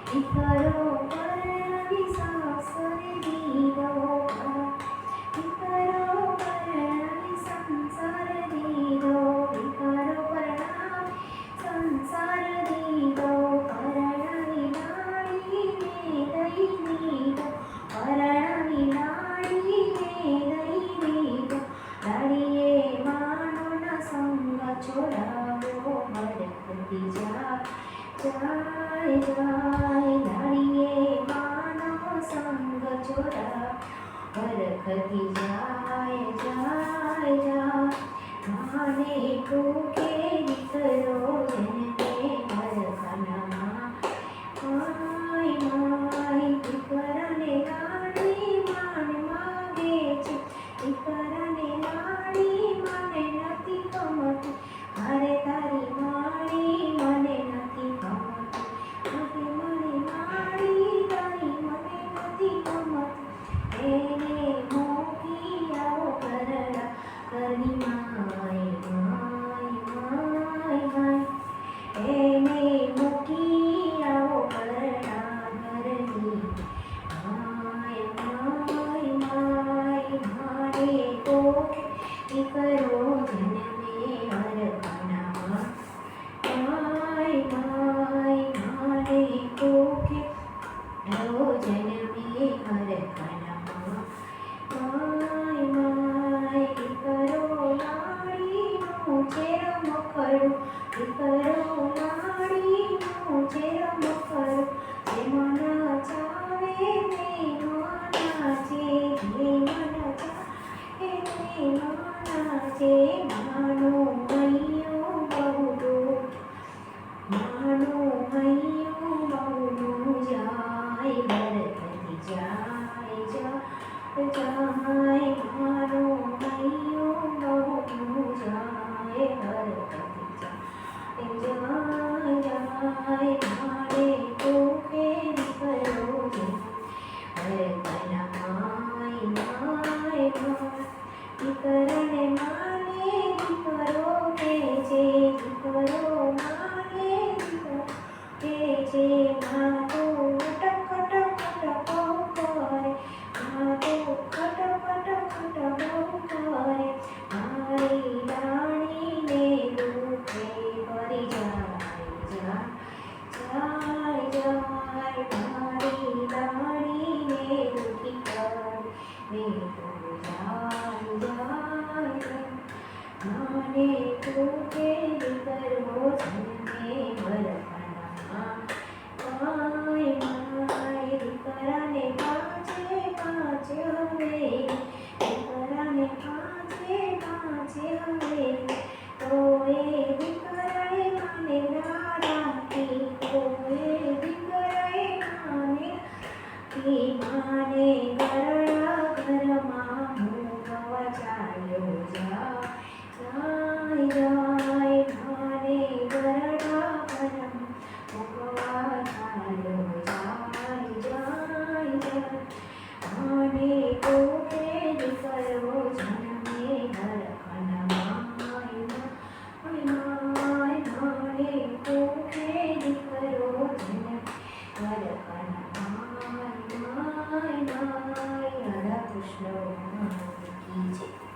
દીકરો પરણાવી સાસરે દીધો દીકરો પરણાવી સંસાર દીધો દીકરો પરણાવી સંસાર દીધો પરણાવી લાડીને દઈ દીધો પરણાવી લાડીને દઈ દીધો લાડીએ માનો ના સંગ છોડાવો હરખતી જાય જાય લાડીએ માનો સંગ છોડાવો હરખતી જાય માને ટૂંકે દીકરો જન્મે હરખનામાં માય દીકરાને લાડી માને માગે છે દીકરાને લાડી મને નથી ગમતું અરે તારી માડી મને નથી ગમતું અરે મારી માડી તારી મને નથી ગમતું એને મોકી આવો કરડા કરી માય એને મૂકી આવો કરડા ઘરની મારે તો દીકરો જન્મે હરખનામાં મારે તો દીકરો જન્મે હરખનામાં દીકરો લાડીનું છે રમકડું દીકરો લાડીનું છે રમકડું જે મન ચાવે તે નાચે જે મન ચાવે તે નાચે માનો હૈયો બહુ માનો હૈયો બહુ જાય હરખતી જાય માનો હૈયો બહુ જાય હરખતી જાય મારે તો ફેરી કરો છે હરખના દીકરાને માને દીકરો કે છે દીકરો માને દીકરો કે છે મા તો ખટખટ બહુ કરે મા તો ખટખટ બહુ કરે મારી રાણીને દુખે કરી જાય મારી રાણીને દુખી કરે માને ટૂંકે દીકરો જન્મે હરખનામાં માય દીકરાને પાંચે હવે દીકરાને પાંચે હવે તો એ દીકરાએ માને ના રાખી તો એ દીકરાએ માને ગરડા ઘરમાં મૂકવા ચાલ્યો જાય માને ગરડા ઘરમાં મૂકવા ચાલ્યો જાય માને ટોકે દીકરો જન્મે હરખનામાં માને ટોકે દીકરો જન્મે હરખનામાં રાધા કૃષ્ણ કી જય.